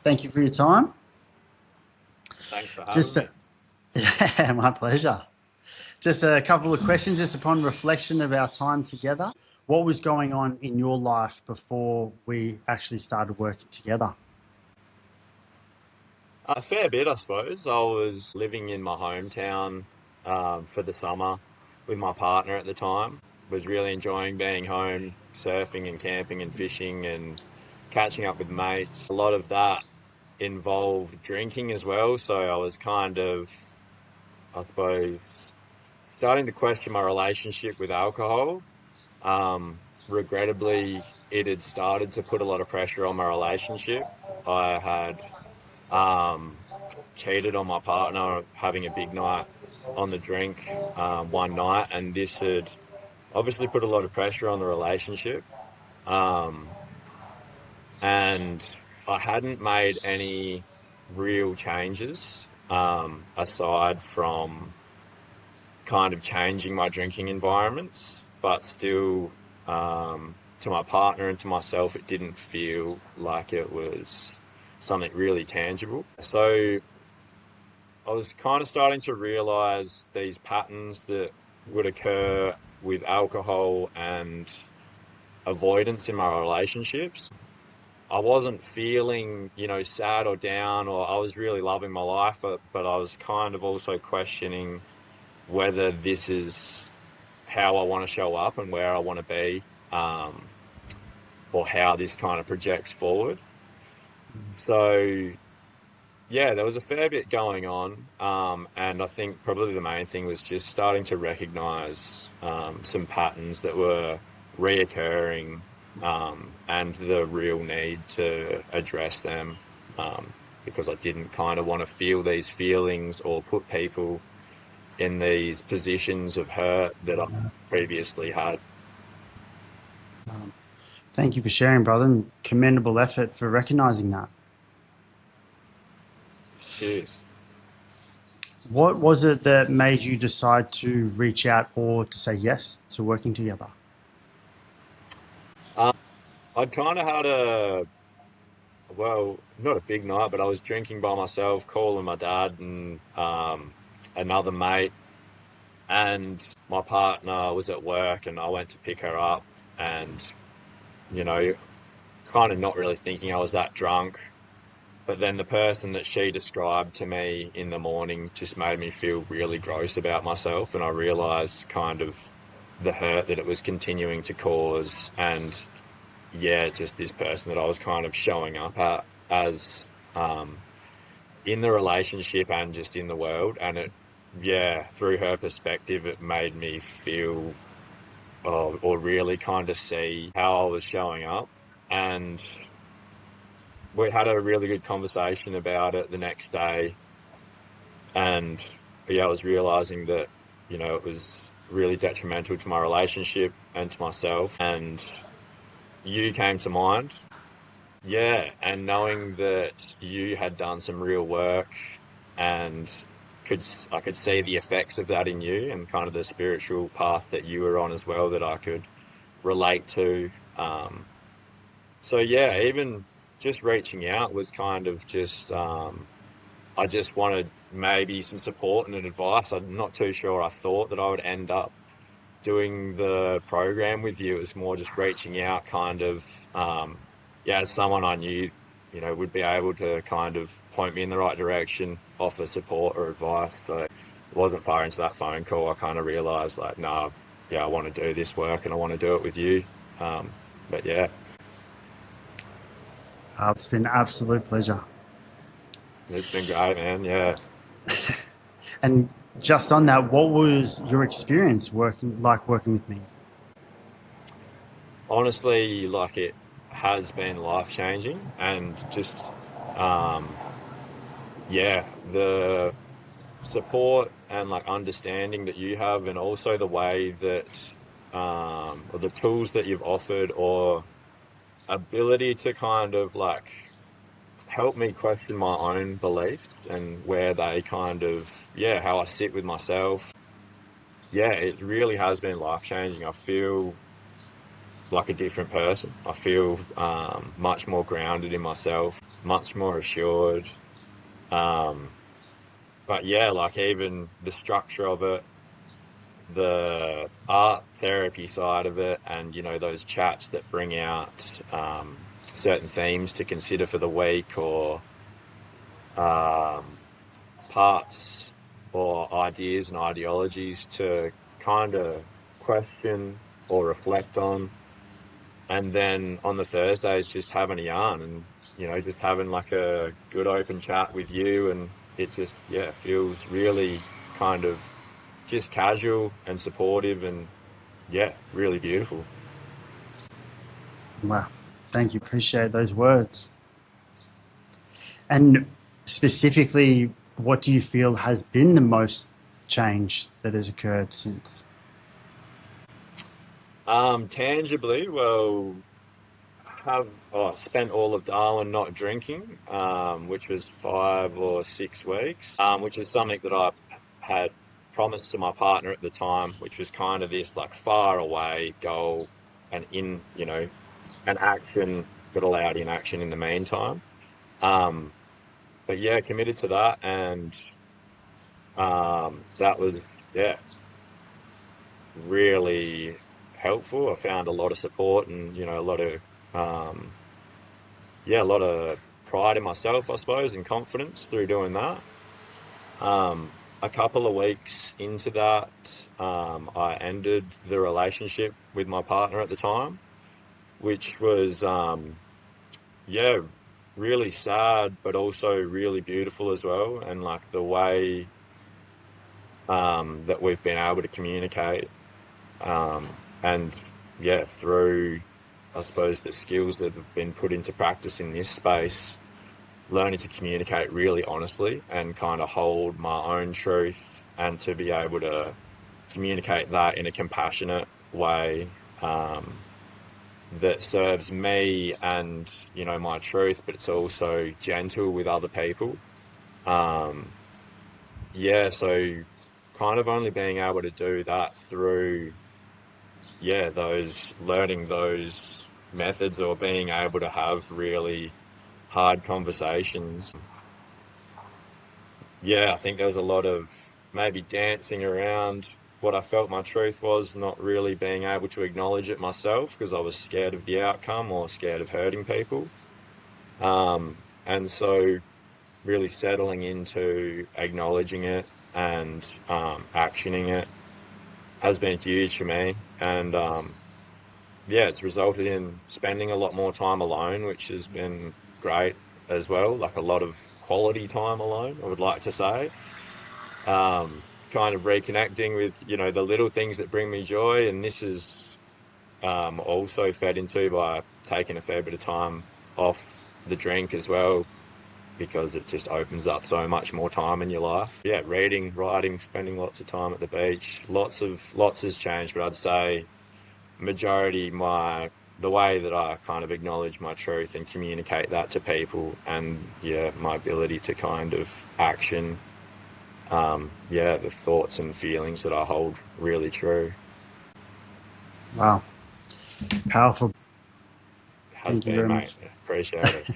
Thank you for your time. Thanks for having Just, me. yeah, my pleasure. Just a couple of questions, just upon reflection of our time together. What was going on in your life before we actually started working together? A fair bit, I suppose. I was living in my hometown for the summer with my partner at the time. Was really enjoying being home, surfing and camping and fishing and catching up with mates. A lot of that involved drinking as well. So I was kind of, I suppose, starting to question my relationship with alcohol. Regrettably, it had started to put a lot of pressure on my relationship. I had um, cheated on my partner having a big night on the drink one night, and this had obviously put a lot of pressure on the relationship. Um, and I hadn't made any real changes aside from kind of changing my drinking environments, but still, to my partner and to myself, it didn't feel like it was something really tangible. So I was kind of starting to realize these patterns that would occur with alcohol and avoidance in my relationships. I wasn't feeling, sad or down, or I was really loving my life, but I was kind of also questioning whether this is how I want to show up and where I want to be, um, or how this kind of projects forward. So yeah, there was a fair bit going on, and I think probably the main thing was just starting to recognize some patterns that were reoccurring, and the real need to address them, because I didn't kind of want to feel these feelings or put people in these positions of hurt that I previously had. Thank you for sharing, brother, and commendable effort for recognizing that. Cheers. What was it that made you decide to reach out or to say yes to working together? Um, I'd kind of had well, not a big night, but I was drinking by myself, calling my dad and another mate, and my partner was at work, and I went to pick her up, and you know, kind of not really thinking I was that drunk. But then the person that she described to me in the morning just made me feel really gross about myself, and I realized kind of the hurt that it was continuing to cause, and yeah, just this person that I was kind of showing up at as um, in the relationship and just in the world. And yeah, through her perspective, it made me feel, or really kind of see how I was showing up. And we had a really good conversation about it the next day. And yeah, I was realizing that, it was really detrimental to my relationship and to myself. And you came to mind. Yeah, and knowing that you had done some real work and I could see the effects of that in you and kind of the spiritual path that you were on as well that I could relate to. Um, so yeah, even just reaching out was kind of just I just wanted maybe some support and advice. I'm not too sure I thought that I would end up doing the program with you. It was more just reaching out, kind of, yeah, as someone I knew, would be able to kind of point me in the right direction, offer support or advice. So it wasn't far into that phone call, I kind of realized like, no, yeah, I want to do this work and I want to do it with you. But yeah, It's been an absolute pleasure. it's been great, man. Yeah. And just on that, what was your experience working with me? Honestly, like it has been life changing and just, um, yeah, the support and like understanding that you have, and also the way that or the tools that you've offered, or ability to kind of like help me question my own beliefs and where they kind of, yeah, how I sit with myself. Yeah, it really has been life changing. I feel like a different person. I feel much more grounded in myself, much more assured. Um, but yeah, like even the structure of it, the art therapy side of it, and those chats that bring out certain themes to consider for the week, or um, parts or ideas and ideologies to kind of question or reflect on. And then on the Thursdays, just having a yarn and, just having like a good open chat with you. And it just, yeah, feels really kind of just casual and supportive and, yeah, really beautiful. Wow. Thank you. Appreciate those words. And specifically, what do you feel has been the most change that has occurred since? Tangibly, well, spent all of Darwin not drinking, which was 5 or 6 weeks, which is something that I had promised to my partner at the time, which was kind of this like far away goal, and an action, but allowed inaction in the meantime. Um, but yeah, committed to that, and that was, yeah, really helpful. I found a lot of support and um, a lot of pride in myself, I suppose, and confidence through doing that. A couple of weeks into that, I ended the relationship with my partner at the time, which was, yeah, really sad, but also really beautiful as well. And like the way that we've been able to communicate, and yeah, through, I suppose, the skills that have been put into practice in this space, learning to communicate really honestly and kind of hold my own truth, and to be able to communicate that in a compassionate way, that serves me and my truth, but it's also gentle with other people. Um, yeah, so kind of only being able to do that through, yeah, those learning those methods, or being able to have really hard conversations. Yeah, I think there was a lot of maybe dancing around what I felt my truth was, not really being able to acknowledge it myself because I was scared of the outcome or scared of hurting people. And so really settling into acknowledging it and actioning it has been huge for me. And yeah, it's resulted in spending a lot more time alone, which has been great as well, like a lot of quality time alone, I would like to say. Kind of reconnecting with the little things that bring me joy, and this is also fed into by taking a fair bit of time off the drink as well, because it just opens up so much more time in your life. Yeah, reading, writing, spending lots of time at the beach, lots has changed, but I'd say majority, the way that I kind of acknowledge my truth and communicate that to people, and yeah, my ability to kind of action, yeah, the thoughts and feelings that I hold really true. Wow. Powerful. Has Thank you been, very mate. much. Appreciate it.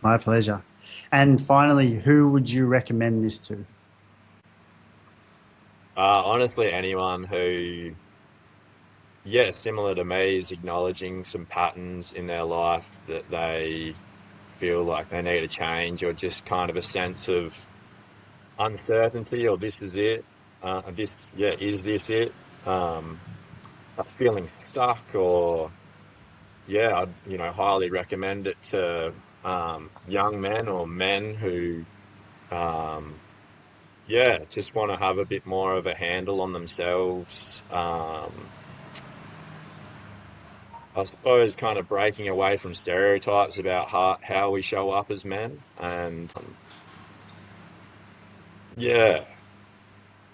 My pleasure. And finally, who would you recommend this to? Honestly, anyone who, yeah, similar to me, is acknowledging some patterns in their life that they feel like they need a change, or just kind of a sense of uncertainty, or this is it. Is this it? Um, Feeling stuck, or yeah, I'd highly recommend it to young men or men who um, yeah, just want to have a bit more of a handle on themselves. I suppose kind of breaking away from stereotypes about how we show up as men, and yeah,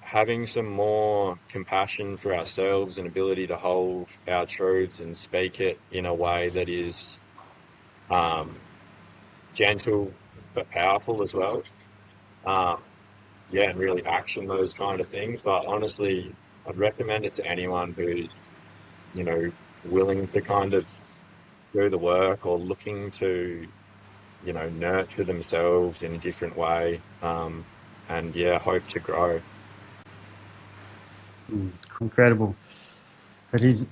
having some more compassion for ourselves and ability to hold our truths and speak it in a way that is um, gentle but powerful as well. Um, yeah, and really action those kind of things. But honestly, I'd recommend it to anyone who's, you know, willing to kind of do the work or looking to, nurture themselves in a different way. And yeah, hope to grow. Incredible. It has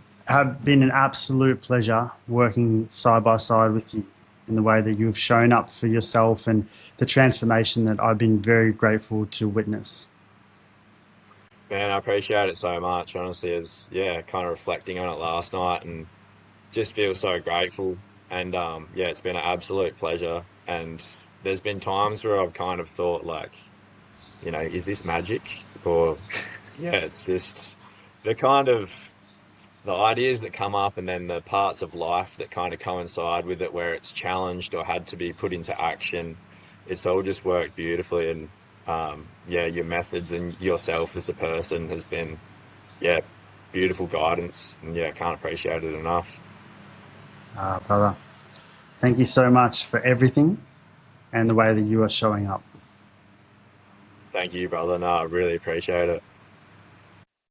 been an absolute pleasure working side by side with you in the way that you've shown up for yourself and the transformation that I've been very grateful to witness. Man, I appreciate it so much. Honestly, as yeah, kind of reflecting on it last night and just feel so grateful. And yeah, it's been an absolute pleasure. And there's been times where I've kind of thought like, is this magic? Or yeah, it's just the kind of the ideas that come up and then the parts of life that kind of coincide with it where it's challenged or had to be put into action. It's all just worked beautifully. And yeah, your methods and yourself as a person has been, yeah, beautiful guidance. And yeah, can't appreciate it enough. Brother, thank you so much for everything and the way that you are showing up. Thank you, brother. No, I really appreciate it.